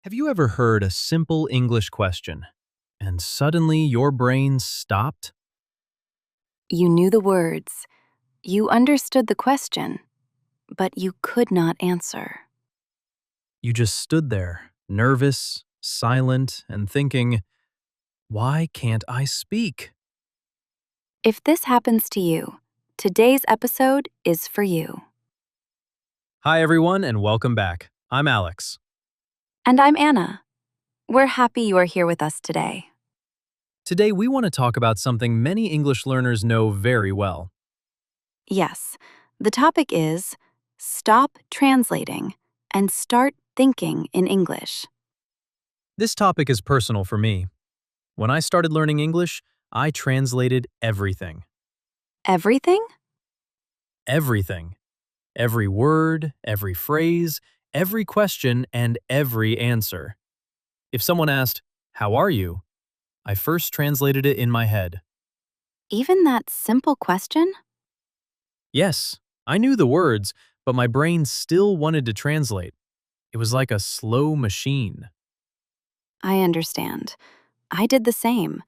Have you ever heard a simple English question and suddenly your brain stopped? You knew the words, you understood the question, but you could not answer. You just stood there, nervous, silent, and thinking, why can't I speak? If this happens to you, today's episode is for you. Hi, everyone, and welcome back. I'm Alex. And I'm Anna. We're happy you are here with us today. Today, we want to talk about something many English learners know very well. Yes, the topic is stop translating and start thinking in English. This topic is personal for me. When I started learning English, I translated everything. Everything? Everything. Every word, every phrase, every question, and every answer. If someone asked, "How are you?" I first translated it in my head. Even that simple question? Yes, I knew the words, but my brain still wanted to translate. It was like a slow machine. I understand. I did the same.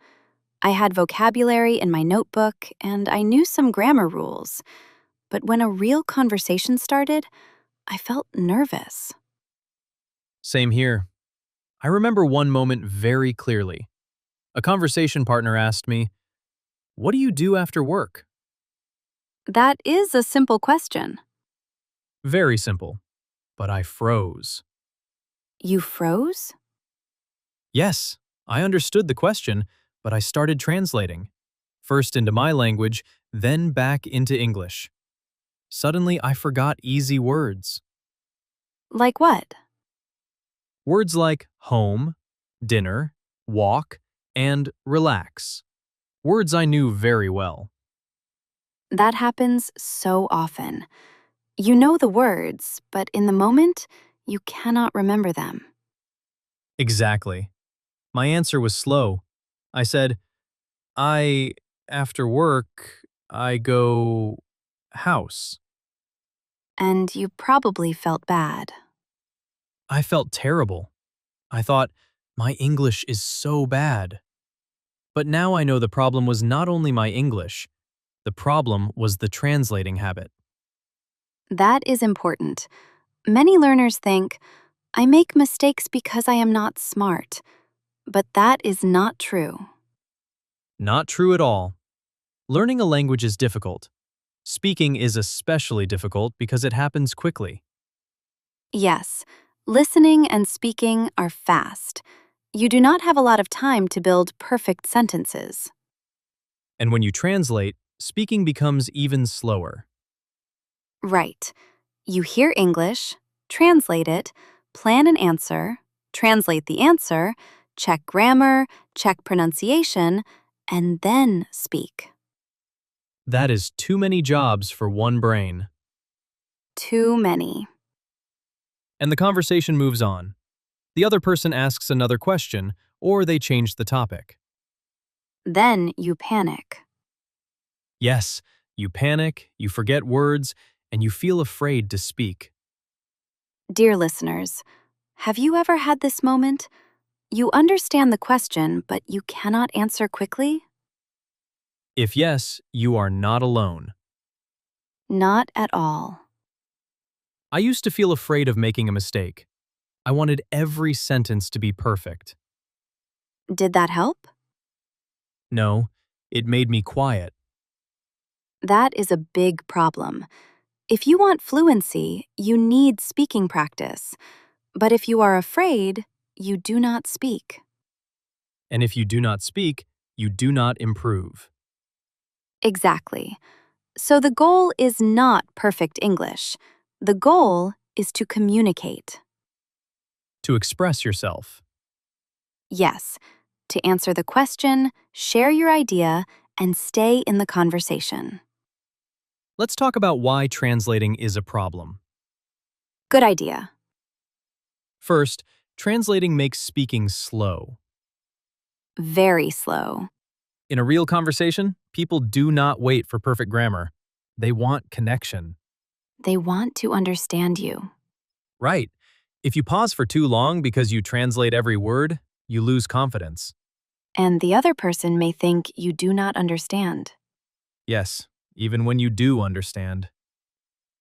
I had vocabulary in my notebook, and I knew some grammar rules. But when a real conversation started, I felt nervous. Same here. I remember one moment very clearly. A conversation partner asked me, "What do you do after work?" That is a simple question. Very simple, but I froze. You froze? Yes, I understood the question, but I started translating. First into my language, then back into English. Suddenly, I forgot easy words. Like what? Words like home, dinner, walk, and relax. Words I knew very well. That happens so often. You know the words, but in the moment, you cannot remember them. Exactly. My answer was slow. I said, I, after work, I go house. And you probably felt bad. I felt terrible. I thought, my English is so bad. But now I know the problem was not only my English, the problem was the translating habit. That is important. Many learners think, I make mistakes because I am not smart. But that is not true. Not true at all. Learning a language is difficult. Speaking is especially difficult because it happens quickly. Yes, listening and speaking are fast. You do not have a lot of time to build perfect sentences. And when you translate, speaking becomes even slower. Right. You hear English, translate it, plan an answer, translate the answer, check grammar, check pronunciation, and then speak. That is too many jobs for one brain. Too many. And the conversation moves on. The other person asks another question, or they change the topic. Then you panic. Yes, you panic, you forget words, and you feel afraid to speak. Dear listeners, have you ever had this moment? You understand the question, but you cannot answer quickly? If yes, you are not alone. Not at all. I used to feel afraid of making a mistake. I wanted every sentence to be perfect. Did that help? No, it made me quiet. That is a big problem. If you want fluency, you need speaking practice. But if you are afraid, you do not speak. And if you do not speak, you do not improve. Exactly. So the goal is not perfect English. The goal is to communicate. To express yourself. Yes, to answer the question, share your idea, and stay in the conversation. Let's talk about why translating is a problem. Good idea. First, translating makes speaking slow. Very slow. In a real conversation, people do not wait for perfect grammar. They want connection. They want to understand you. Right. If you pause for too long because you translate every word, you lose confidence. And the other person may think you do not understand. Yes, even when you do understand.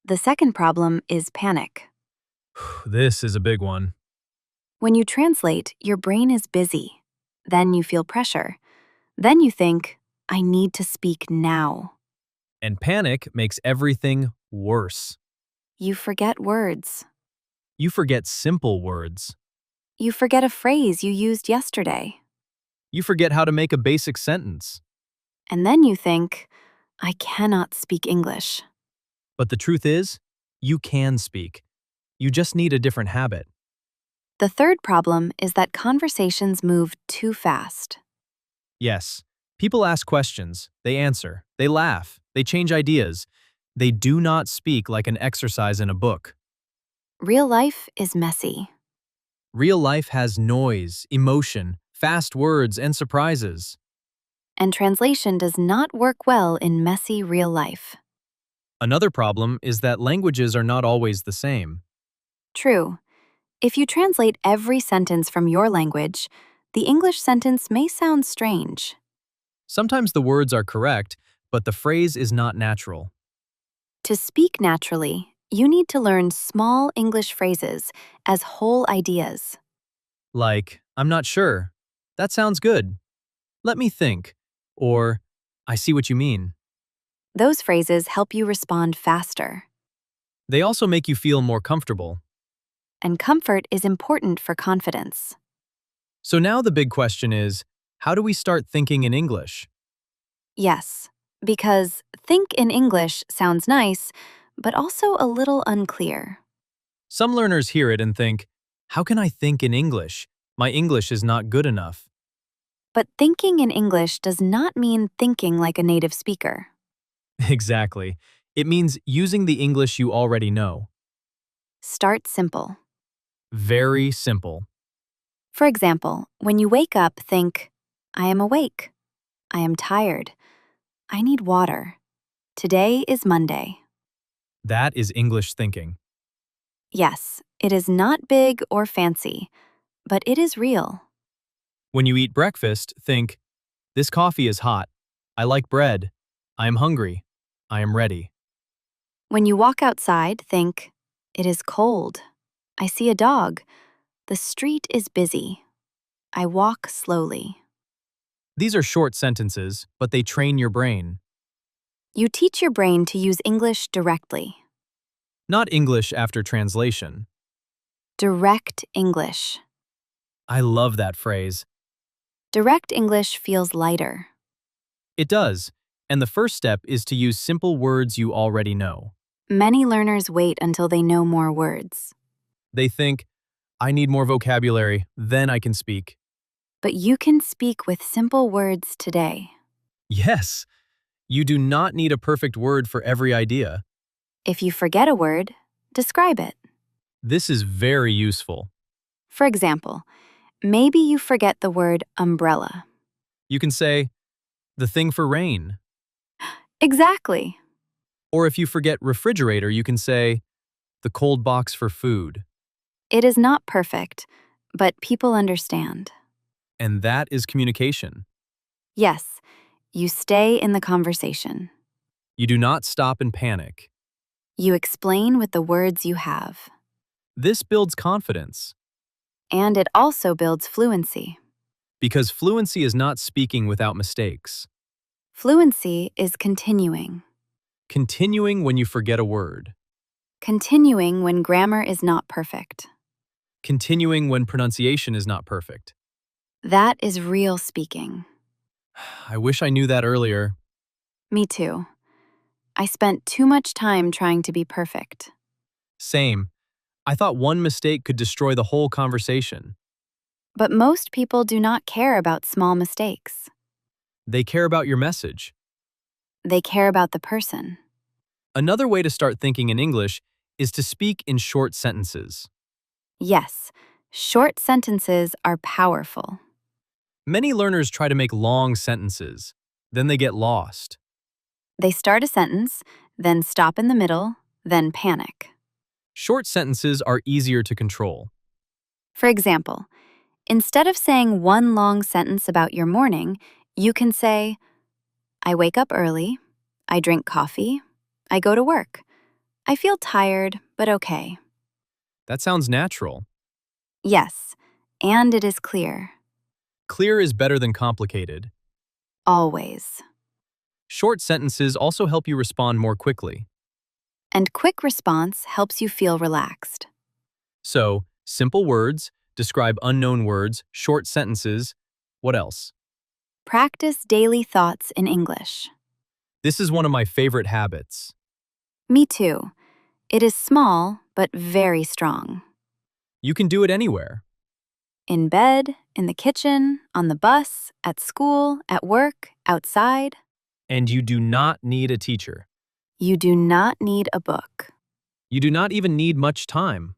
The second problem is panic. This is a big one. When you translate, your brain is busy. Then you feel pressure. Then you think, I need to speak now. And panic makes everything worse. You forget words. You forget simple words. You forget a phrase you used yesterday. You forget how to make a basic sentence. And then you think, I cannot speak English. But the truth is, you can speak. You just need a different habit. The third problem is that conversations move too fast. Yes, people ask questions, they answer, they laugh, they change ideas. They do not speak like an exercise in a book. Real life is messy, Real life has noise, emotion, fast words, and surprises. and translation does not work well in messy real life. Another problem is that languages are not always the same. True. If you translate every sentence from your language, the English sentence may sound strange. Sometimes the words are correct, but the phrase is not natural. To speak naturally, you need to learn small English phrases as whole ideas. Like, I'm not sure. That sounds good. Let me think. Or, I see what you mean. Those phrases help you respond faster. They also make you feel more comfortable. And comfort is important for confidence. So now the big question is, how do we start thinking in English? Yes, because think in English sounds nice, but also a little unclear. Some learners hear it and think, how can I think in English? My English is not good enough. But thinking in English does not mean thinking like a native speaker. Exactly. It means using the English you already know. Start simple. Very simple. For example, when you wake up, think, I am awake. I am tired. I need water. Today is Monday. That is English thinking. Yes, it is not big or fancy, but it is real. When you eat breakfast, think, this coffee is hot. I like bread. I am hungry. I am ready. When you walk outside, think, it is cold. I see a dog. The street is busy. I walk slowly. These are short sentences, but they train your brain. You teach your brain to use English directly. Not English after translation. Direct English. I love that phrase. Direct English feels lighter. It does. And the first step is to use simple words you already know. Many learners wait until they know more words. They think, I need more vocabulary, then I can speak. But you can speak with simple words today. Yes, you do not need a perfect word for every idea. If you forget a word, describe it. This is very useful. For example, maybe you forget the word umbrella. You can say, the thing for rain. Exactly. Or if you forget refrigerator, you can say, the cold box for food. It is not perfect, but people understand. And that is communication. Yes, you stay in the conversation. You do not stop and panic. You explain with the words you have. This builds confidence, And it also builds fluency. because fluency is not speaking without mistakes. Fluency is continuing. Continuing when you forget a word. Continuing when grammar is not perfect. Continuing when pronunciation is not perfect. That is real speaking. I wish I knew that earlier. Me too. I spent too much time trying to be perfect. Same. I thought one mistake could destroy the whole conversation. But most people do not care about small mistakes. They care about your message. They care about the person. Another way to start thinking in English is to speak in short sentences. Yes, short sentences are powerful. Many learners try to make long sentences. Then they get lost. They start a sentence, then stop in the middle, then panic. Short sentences are easier to control. For example, instead of saying one long sentence about your morning, you can say, I wake up early, I drink coffee, I go to work. I feel tired, but okay. That sounds natural. Yes, and it is clear. Clear is better than complicated. Always. Short sentences also help you respond more quickly. And quick response helps you feel relaxed. So, simple words, describe unknown words, short sentences. What else? Practice daily thoughts in English. This is one of my favorite habits. Me too. It is small, but very strong. You can do it anywhere. In bed, in the kitchen, on the bus, at school, at work, outside. And you do not need a teacher. You do not need a book. You do not even need much time.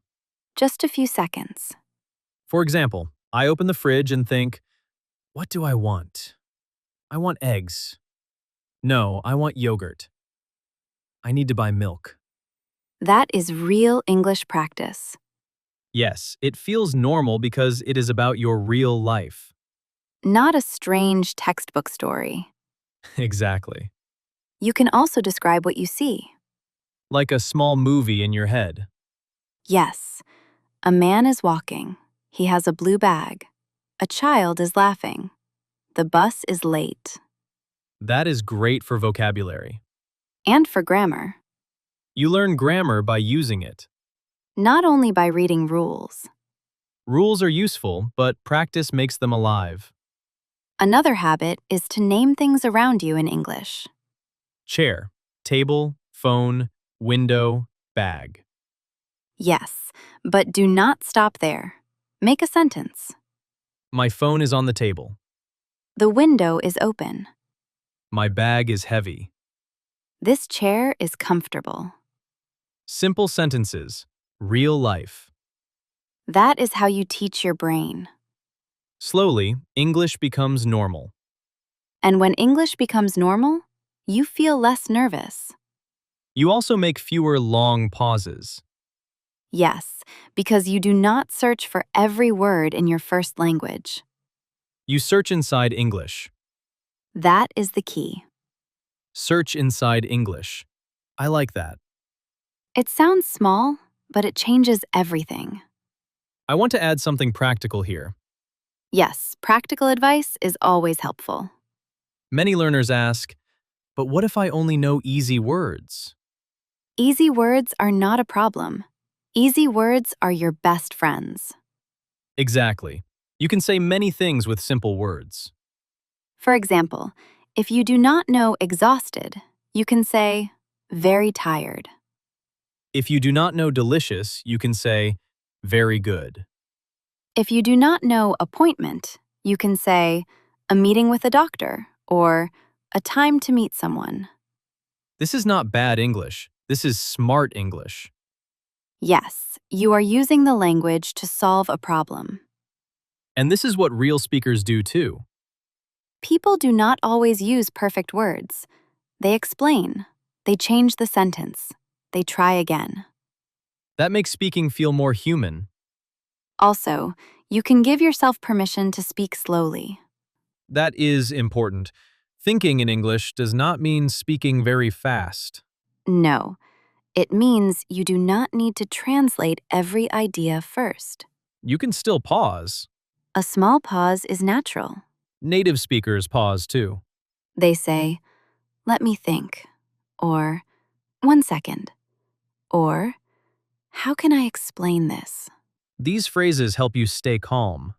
Just a few seconds. For example, I open the fridge and think, what do I want? I want eggs. No, I want yogurt. I need to buy milk. That is real English practice. Yes, it feels normal because it is about your real life. Not a strange textbook story. Exactly. You can also describe what you see. Like a small movie in your head. Yes, a man is walking. He has a blue bag. A child is laughing. The bus is late. That is great for vocabulary. And for grammar. You learn grammar by using it. Not only by reading rules. Rules are useful, but practice makes them alive. Another habit is to name things around you in English. Chair, table, phone, window, bag. Yes, but do not stop there. Make a sentence. My phone is on the table. The window is open. My bag is heavy. This chair is comfortable. Simple sentences. Real life. That is how you teach your brain. Slowly, English becomes normal. And when English becomes normal, you feel less nervous. You also make fewer long pauses. Yes, because you do not search for every word in your first language. You search inside English. That is the key. Search inside English. I like that. It sounds small, but it changes everything. I want to add something practical here. Yes, practical advice is always helpful. Many learners ask, but what if I only know easy words? Easy words are not a problem. Easy words are your best friends. Exactly. You can say many things with simple words. For example, if you do not know exhausted, you can say, very tired. If you do not know delicious, you can say, very good. If you do not know appointment, you can say, a meeting with a doctor or a time to meet someone. This is not bad English. This is smart English. Yes, you are using the language to solve a problem. And this is what real speakers do too. People do not always use perfect words. They explain. They change the sentence. They try again. That makes speaking feel more human. Also, you can give yourself permission to speak slowly. That is important. Thinking in English does not mean speaking very fast. No, it means you do not need to translate every idea first. You can still pause. A small pause is natural. Native speakers pause too. They say, let me think, or 1 second, or how can I explain this? These phrases help you stay calm.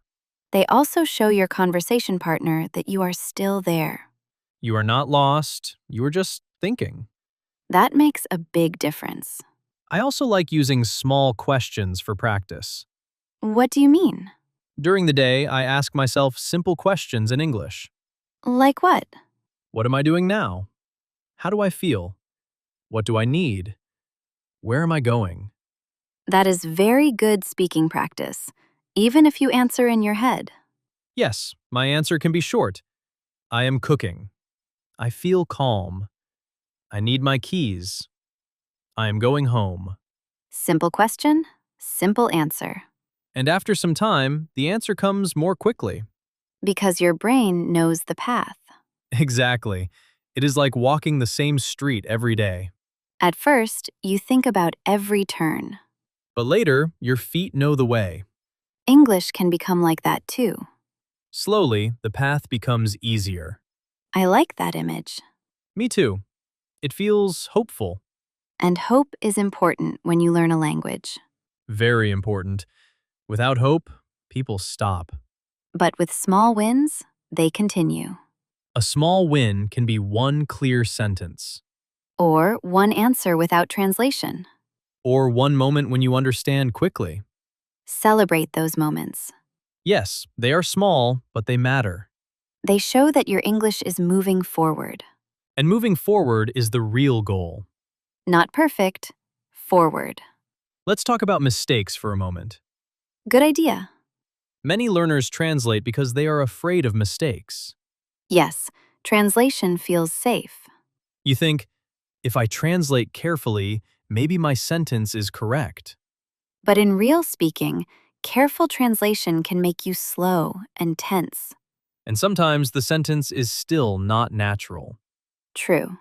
They also show your conversation partner that you are still there. You are not lost, you are just thinking. That makes a big difference. I also like using small questions for practice. What do you mean? During the day, I ask myself simple questions in English. Like what? What am I doing now? How do I feel? What do I need? Where am I going? That is very good speaking practice, even if you answer in your head. Yes, my answer can be short. I am cooking. I feel calm. I need my keys. I am going home. Simple question, simple answer. And after some time, the answer comes more quickly. because your brain knows the path. Exactly. It is like walking the same street every day. At first, you think about every turn. But later, your feet know the way. English can become like that too. Slowly, the path becomes easier. I like that image. Me too. It feels hopeful. And hope is important when you learn a language. Very important. Without hope, people stop. But with small wins, they continue. A small win can be one clear sentence, Or one answer without translation. or one moment when you understand quickly. Celebrate those moments. Yes, they are small, but they matter. They show that your English is moving forward. And moving forward is the real goal. Not perfect, forward. Let's talk about mistakes for a moment. Good idea. Many learners translate because they are afraid of mistakes. Yes, translation feels safe. You think, if I translate carefully, maybe my sentence is correct. But in real speaking, careful translation can make you slow and tense. And sometimes the sentence is still not natural. True.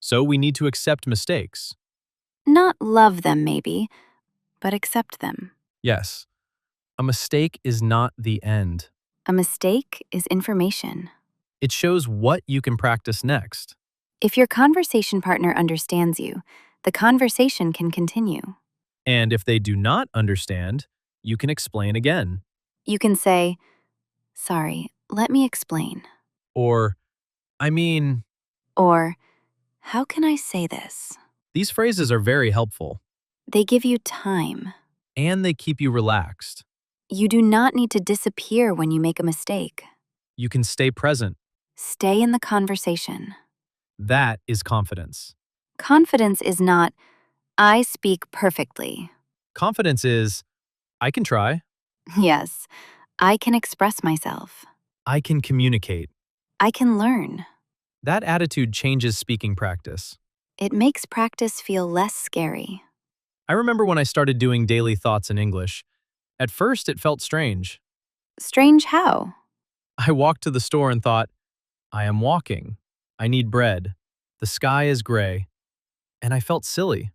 So we need to accept mistakes. Not love them, maybe, but accept them. Yes, a mistake is not the end. A mistake is information. It shows what you can practice next. If your conversation partner understands you, the conversation can continue. And if they do not understand, you can explain again. You can say, "Sorry, let me explain." Or, I mean, Or, "How can I say this?" these phrases are very helpful. They give you time. And they keep you relaxed. You do not need to disappear when you make a mistake. You can stay present. Stay in the conversation. That is confidence. Confidence is not, "I speak perfectly." Confidence is, I can try. Yes, "I can express myself." I can communicate. I can learn. That attitude changes speaking practice. It makes practice feel less scary. I remember when I started doing daily thoughts in English. At first, it felt strange. Strange how? I walked to the store and thought, I am walking. I need bread. The sky is gray. And I felt silly.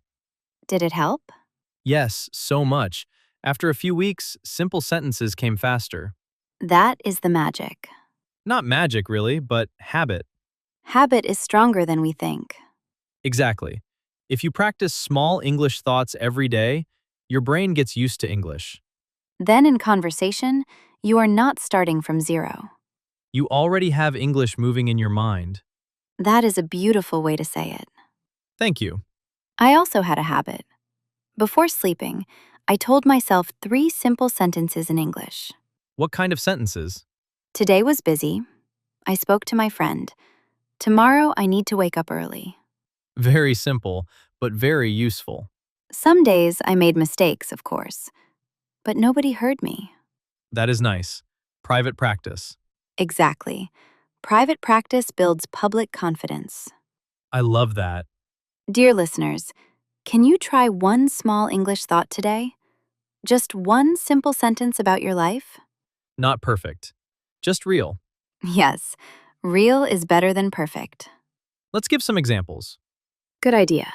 Did it help? Yes, so much. After a few weeks, simple sentences came faster. That is the magic. Not magic, really, but habit. Habit is stronger than we think. Exactly. If you practice small English thoughts every day, your brain gets used to English. Then in conversation, you are not starting from zero. You already have English moving in your mind. That is a beautiful way to say it. Thank you. I also had a habit. Before sleeping, I told myself 3 simple sentences in English. What kind of sentences? Today was busy. I spoke to my friend. Tomorrow I need to wake up early. Very simple, but very useful. Some days I made mistakes, of course, but nobody heard me. That is nice. Private practice. Exactly. Private practice builds public confidence. I love that. Dear listeners, can you try one small English thought today? Just one simple sentence about your life? Not perfect. Just real. Yes, real is better than perfect. Let's give some examples. Good idea.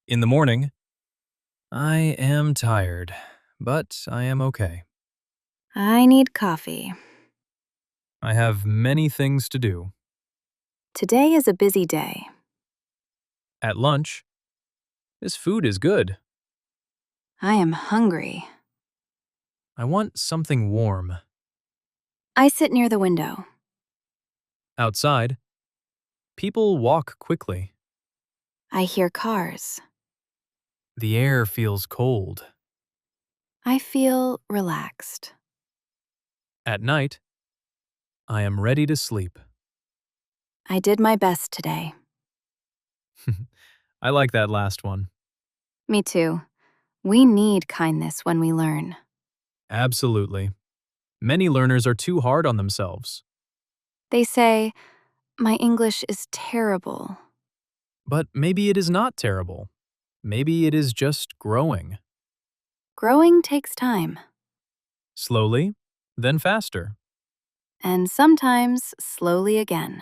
In the morning, I am tired, but I am okay. I need coffee. I have many things to do. Today is a busy day. At lunch, this food is good. I am hungry. I want something warm. I sit near the window. Outside, people walk quickly. I hear cars. The air feels cold. I feel relaxed. At night, I am ready to sleep. I did my best today. I like that last one. Me too. We need kindness when we learn. Absolutely. Many learners are too hard on themselves. They say, "My English is terrible." But maybe it is not terrible. Maybe it is just growing. Growing takes time. slowly, then faster. and sometimes slowly again.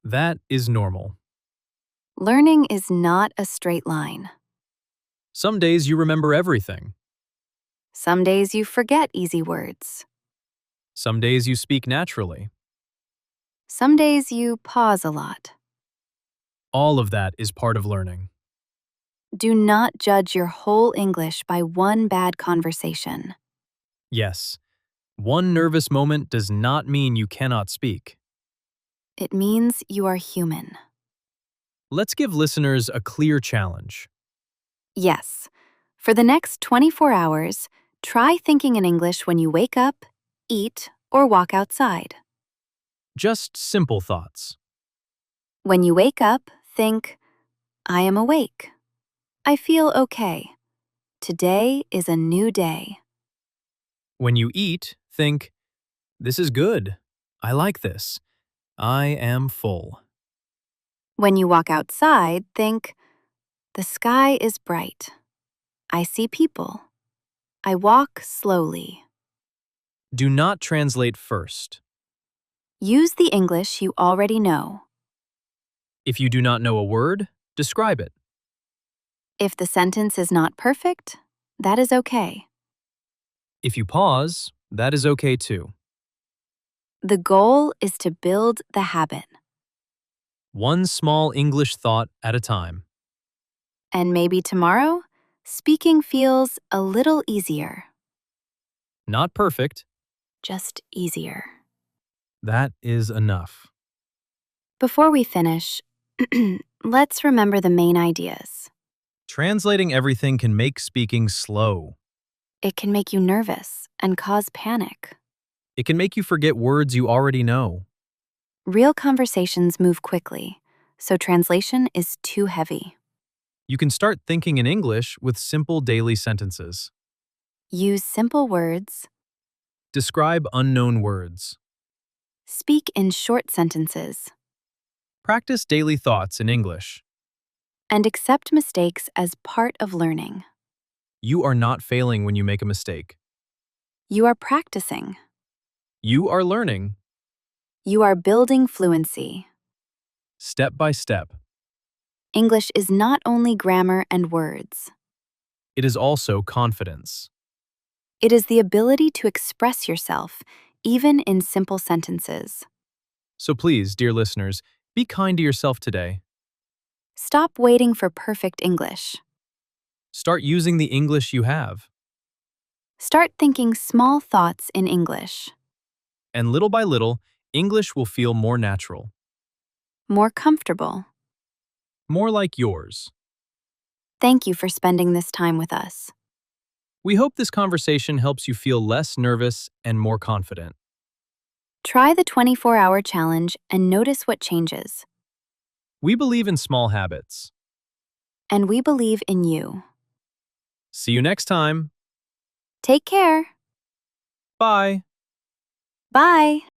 That is normal. Learning is not a straight line. Some days you remember everything. Some days you forget easy words. Some days you speak naturally. Some days you pause a lot. All of that is part of learning. Do not judge your whole English by one bad conversation. Yes, one nervous moment does not mean you cannot speak. It means you are human. Let's give listeners a clear challenge. Yes. For the next 24 hours, try thinking in English when you wake up, eat, or walk outside. Just simple thoughts. When you wake up, think, I am awake. I feel okay. Today is a new day. When you eat, think, this is good. I like this. I am full. When you walk outside, think, the sky is bright. I see people. I walk slowly. Do not translate first. Use the English you already know. If you do not know a word, describe it. If the sentence is not perfect, that is okay. If you pause, that is okay too. The goal is to build the habit. One small English thought at a time. And maybe tomorrow, speaking feels a little easier. Not perfect. Just easier. That is enough. Before we finish, let's remember the main ideas. Translating everything can make speaking slow. It can make you nervous and cause panic. It can make you forget words you already know. Real conversations move quickly, so translation is too heavy. You can start thinking in English with simple daily sentences. Use simple words, Describe unknown words. speak in short sentences, Practice daily thoughts in English. and accept mistakes as part of learning. You are not failing when you make a mistake. You are practicing. You are learning, You are building fluency. step by step. English is not only grammar and words. It is also confidence. It is the ability to express yourself, even in simple sentences. So please, dear listeners, be kind to yourself today. Stop waiting for perfect English. Start using the English you have. Start thinking small thoughts in English. And little by little, English will feel more natural, More comfortable. more like yours. Thank you for spending this time with us. We hope this conversation helps you feel less nervous and more confident. Try the 24-hour challenge and notice what changes. We believe in small habits. And we believe in you. See you next time. Take care. Bye. Bye.